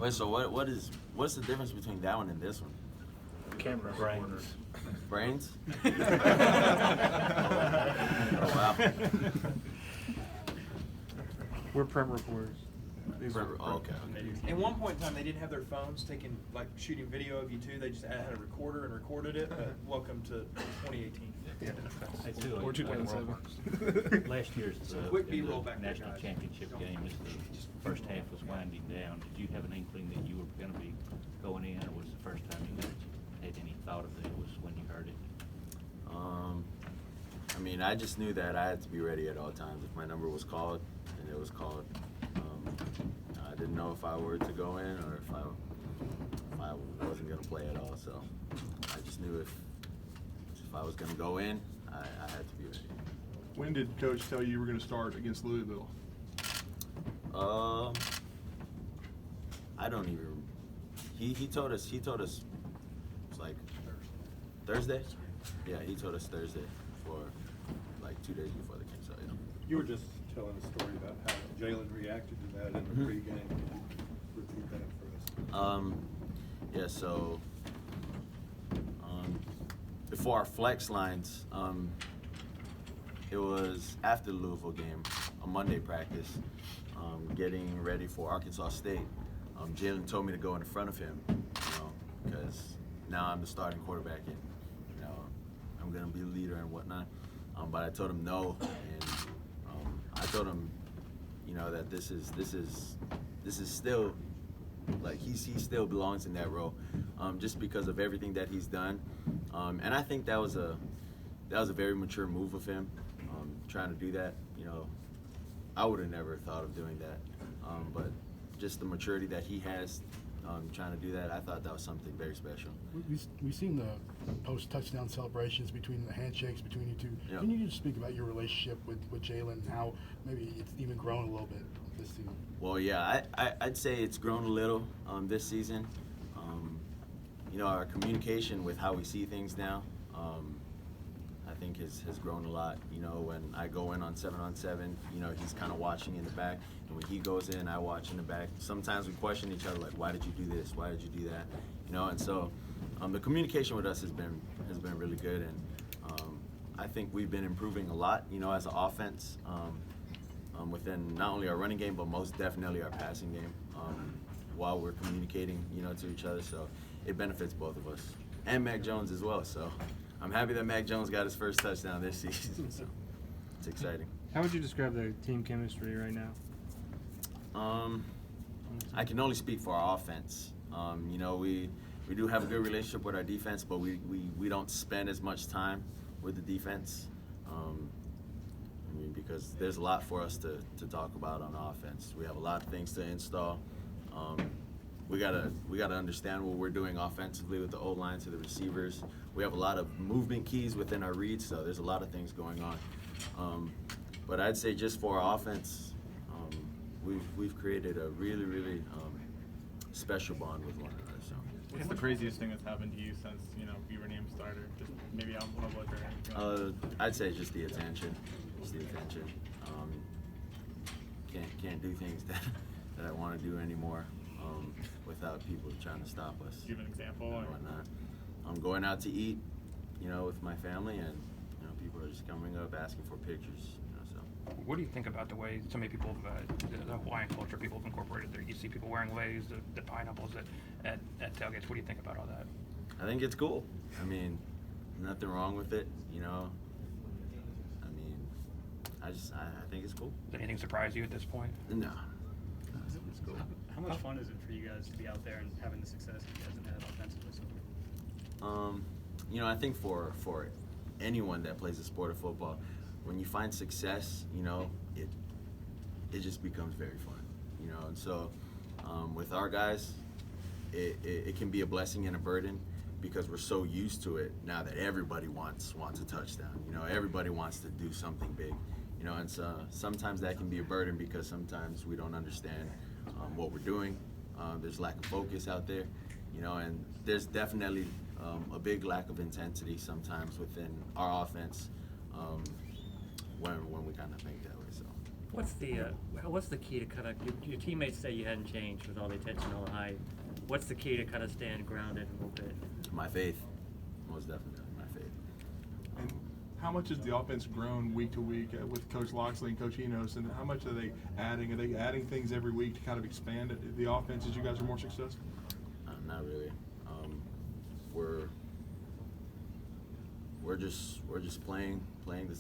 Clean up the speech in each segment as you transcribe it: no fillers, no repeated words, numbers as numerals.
Wait, so what's the difference between that one and this one? Camera brains. Brains? Oh, wow. We're prep reporters. Okay. At one point in time, they didn't have their phones taking, like, shooting video of you too. They just had a recorder and recorded it. But welcome to 2018. Yeah. Or 2007. Last year's quick B-roll back there, national guys. championship game, as the first half was winding down, did you have an inkling that you were going to be going in, or was the first time you had any thought of it was when you heard it? I mean, I just knew that I had to be ready at all times. If my number was called, and it was called, I didn't know if I were to go in or if I wasn't going to play at all. So I just knew if I was going to go in, I had to be ready. When did Coach tell you were going to start against Louisville? I don't even. He told us. It's like Thursday. Yeah, he told us Thursday for like 2 days before the game. So yeah. You were just telling a story about how Jalen reacted to that in the pregame. Can you repeat that for us? Yeah. So before our flex lines, it was after the Louisville game, a Monday practice, getting ready for Arkansas State. Jalen told me to go in front of him, because now I'm the starting quarterback and I'm gonna be the leader and whatnot. But I told him no, and I told him, that this is still, like, he still belongs in that role, just because of everything that he's done. And I think that was a very mature move of him, trying to do that. I would have never thought of doing that, but just the maturity that he has, trying to do that, I thought that was something very special. We've seen the post-touchdown celebrations between the handshakes between you two. Yep. Can you just speak about your relationship with Jalen and how maybe it's even grown a little bit this season? Well, yeah, I'd say it's grown a little this season. Our communication with how we see things now, I think has grown a lot. When I go in on 7-on-7, he's kind of watching in the back, and when he goes in, I watch in the back. Sometimes we question each other, like, why did you do this? Why did you do that? And so the communication with us has been really good, and I think we've been improving a lot, as an offense, within not only our running game, but most definitely our passing game, while we're communicating, to each other. So it benefits both of us, and Mac Jones as well. So I'm happy that Mac Jones got his first touchdown this season. So it's exciting. How would you describe the team chemistry right now? I can only speak for our offense. We do have a good relationship with our defense, but we don't spend as much time with the defense. Because there's a lot for us to talk about on offense. We have a lot of things to install. We gotta understand what we're doing offensively with the O-line to the receivers. We have a lot of movement keys within our reads, so there's a lot of things going on. But I'd say just for our offense, we've created a really, really special bond with one another. So. What's the craziest thing that's happened to you since you were named starter? Just maybe out in public or anything? I'd say just the attention. Just the attention. Can't do things that I want to do anymore without people trying to stop us. Do you have an example? And whatnot. I'm going out to eat, with my family, and people are just coming up asking for pictures. So. What do you think about the way so many people, the Hawaiian culture, people have incorporated there? You see people wearing leis, the pineapples at tailgates. What do you think about all that? I think it's cool. I mean, nothing wrong with it. I think it's cool. Does anything surprise you at this point? No. It's cool. How much fun is it for you guys to be out there and having the success you guys have had offensively so far? I think for anyone that plays the sport of football, when you find success, it just becomes very fun. And so with our guys, it can be a blessing and a burden, because we're so used to it now that everybody wants a touchdown. Everybody wants to do something big. And so sometimes that can be a burden, because sometimes we don't understand what we're doing. There's lack of focus out there, and there's definitely a big lack of intensity sometimes within our offense when we kind of think that way. So What's the key to kind of your teammates say you hadn't changed with all the attention, all the hype? What's the key to kind of staying grounded a little bit? My faith, most definitely my faith. And how much has the offense grown week to week with Coach Loxley and Coach Enos, and how much are they adding? Are they adding things every week to kind of expand the offense as you guys are more successful? Not really. We're just playing the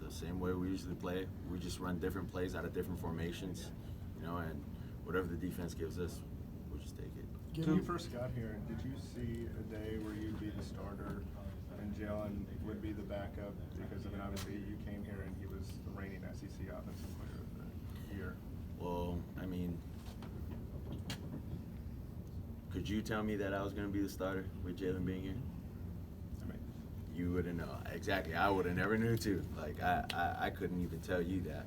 same way we usually play. We just run different plays out of different formations, you know, and whatever the defense gives us, we'll just take it. When you first got here, did you see a day where you'd be the starter and Jalen would be the backup? Because, I mean, obviously you came here and he was the reigning SEC Offensive Player of the Year. Well, I mean, could you tell me that I was going to be the starter with Jalen being here? I mean, you wouldn't know. Exactly. I would have never knew too. Like I couldn't even tell you that.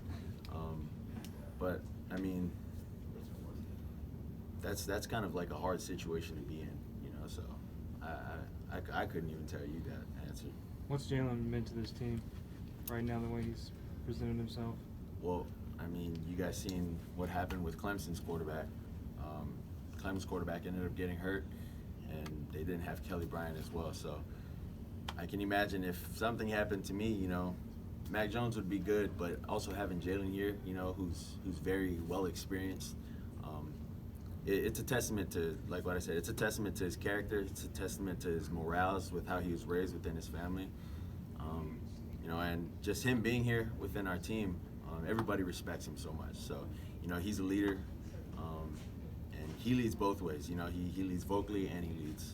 But I mean, that's kind of like a hard situation to be in, you know. So I couldn't even tell you that answer. What's Jalen meant to this team right now, the way he's presented himself? Well, I mean, you guys seen what happened with Clemson's quarterback. Clemson's quarterback ended up getting hurt, and they didn't have Kelly Bryant as well. So I can imagine if something happened to me, you know, Mac Jones would be good, but also having Jalen here, you know, who's very well experienced. It's a testament to, like what I said, it's a testament to his character. It's a testament to his morals with how he was raised within his family. You know, and just him being here within our team, everybody respects him so much. So, you know, he's a leader, and he leads both ways. You know, he leads vocally and he leads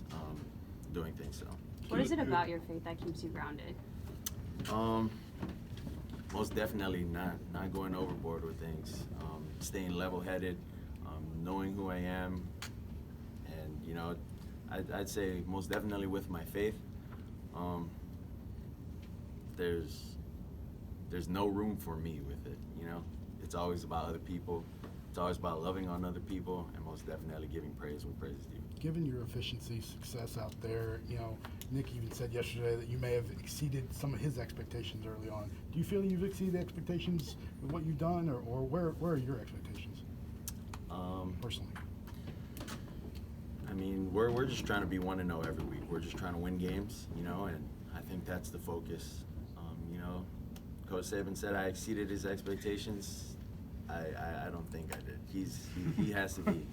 doing things. So. What is it about your faith that keeps you grounded? Most definitely not going overboard with things, staying level-headed, knowing who I am, and you know, I'd say most definitely with my faith, there's no room for me with it. You know, it's always about other people. It's always about loving on other people, and most definitely giving praise when praise is due. Given your efficiency success out there, you know, Nick even said yesterday that you may have exceeded some of his expectations early on. Do you feel you've exceeded expectations with what you've done, or where are your expectations? Personally. I mean, we're just trying to be 1-0 every week. We're just trying to win games, you know, and I think that's the focus. You know, Coach Saban said I exceeded his expectations. I don't think I did. He has to be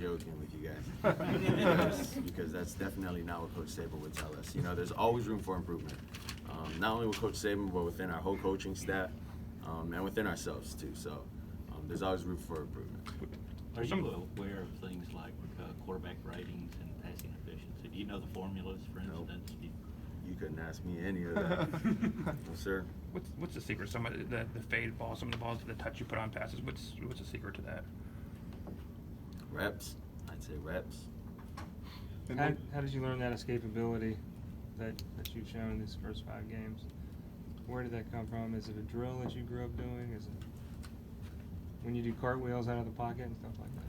joking with you guys because that's definitely not what Coach Saban would tell us. You know, there's always room for improvement, not only with Coach Saban but within our whole coaching staff and within ourselves too. So there's always room for improvement. Are you aware of things like quarterback ratings and passing efficiency? Do you know the formulas, for instance? You couldn't ask me any of that. No, sir. What's the secret? Some of the fade ball, some of the balls, the touch you put on passes. What's the secret to that? Reps. I'd say reps. How did you learn that escapability that you've shown in these first 5 games? Where did that come from? Is it a drill that you grew up doing? Is it when you do cartwheels out of the pocket and stuff like that?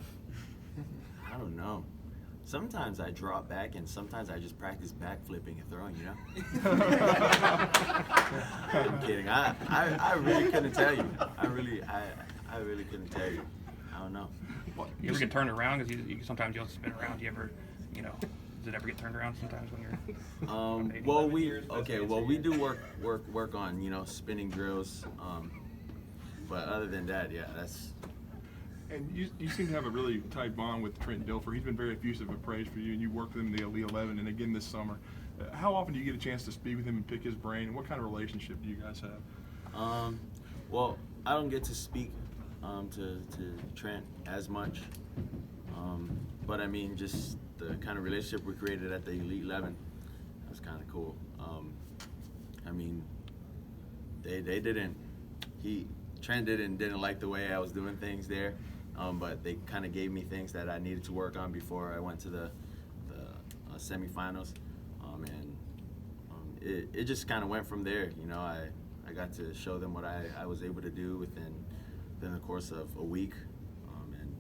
I don't know. Sometimes I drop back, and sometimes I just practice backflipping and throwing, you know? I'm kidding. I really couldn't tell you. I really couldn't tell you. I don't know. You ever get turned around? Because sometimes you'll spin around. Do you ever, you know, does it ever get turned around sometimes when you're... Well, we do work on, you know, spinning drills. But other than that, yeah, that's... And you seem to have a really tight bond with Trent Dilfer. He's been very effusive of praise for you, and you worked with him in the Elite 11 and again this summer. How often do you get a chance to speak with him and pick his brain, and what kind of relationship do you guys have? Well, I don't get to speak to Trent as much, but I mean, just the kind of relationship we created at the Elite 11, that was kind of cool. I mean, Trent didn't like the way I was doing things there, but they kind of gave me things that I needed to work on before I went to the semifinals, and it just kind of went from there. You know, I got to show them what I was able to do within the course of a week, and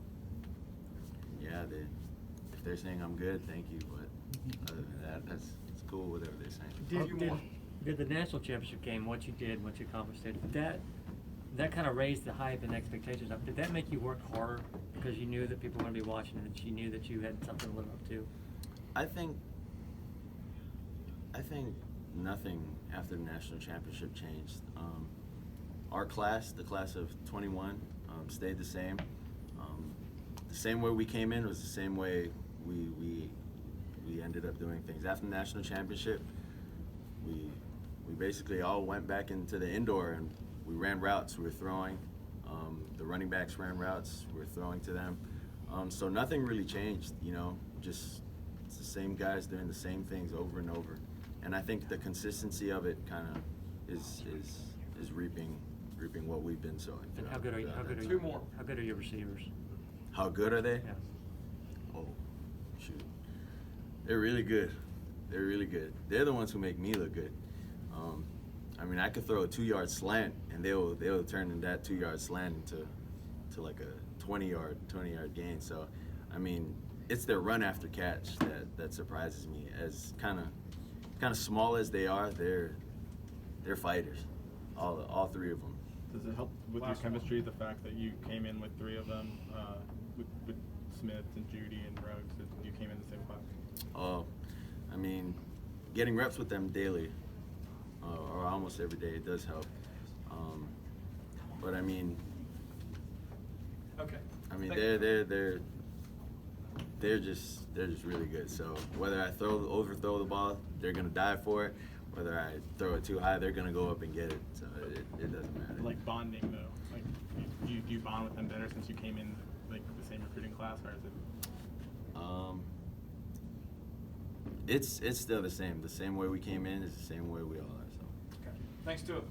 yeah, if they're saying I'm good, thank you. But other than that, it's cool. Whatever they're saying. Did the national championship game, what you did, what you accomplished, did that that kind of raised the hype and expectations up. Did that make you work harder because you knew that people were going to be watching and that you knew that you had something to live up to? I think nothing after the national championship changed. Our class, the class of 21, stayed the same. The same way we came in was the same way we ended up doing things. After the national championship, we basically all went back into the indoor and we ran routes. We were throwing. The running backs ran routes. We were throwing to them. So nothing really changed. Just it's the same guys doing the same things over and over. And I think the consistency of it kind of is reaping what we've been sowing. And how good are you? How good are Two you? more. How good are your receivers? How good are they? Yeah. Oh, shoot. They're really good. They're really good. They're the ones who make me look good. I mean, I could throw a 2-yard slant, and they'll turn that 2-yard slant into like a 20-yard gain. So, I mean, it's their run after catch that surprises me. As kind of small as they are, they're fighters. All three of them. Does it help with your chemistry, the fact that you came in with 3 of them, with Smith and Judy and Rhodes, that you came in the same class? I mean, getting reps with them daily, or almost every day, it does help. But I mean, Okay. they're just really good. So whether I overthrow the ball, they're gonna dive for it. Whether I throw it too high, they're gonna go up and get it. So it doesn't matter. Like bonding though, like do you bond with them better since you came in like the same recruiting class, or is it? It's still the same. The same way we came in is the same way we all are. So. Okay. Thanks to it.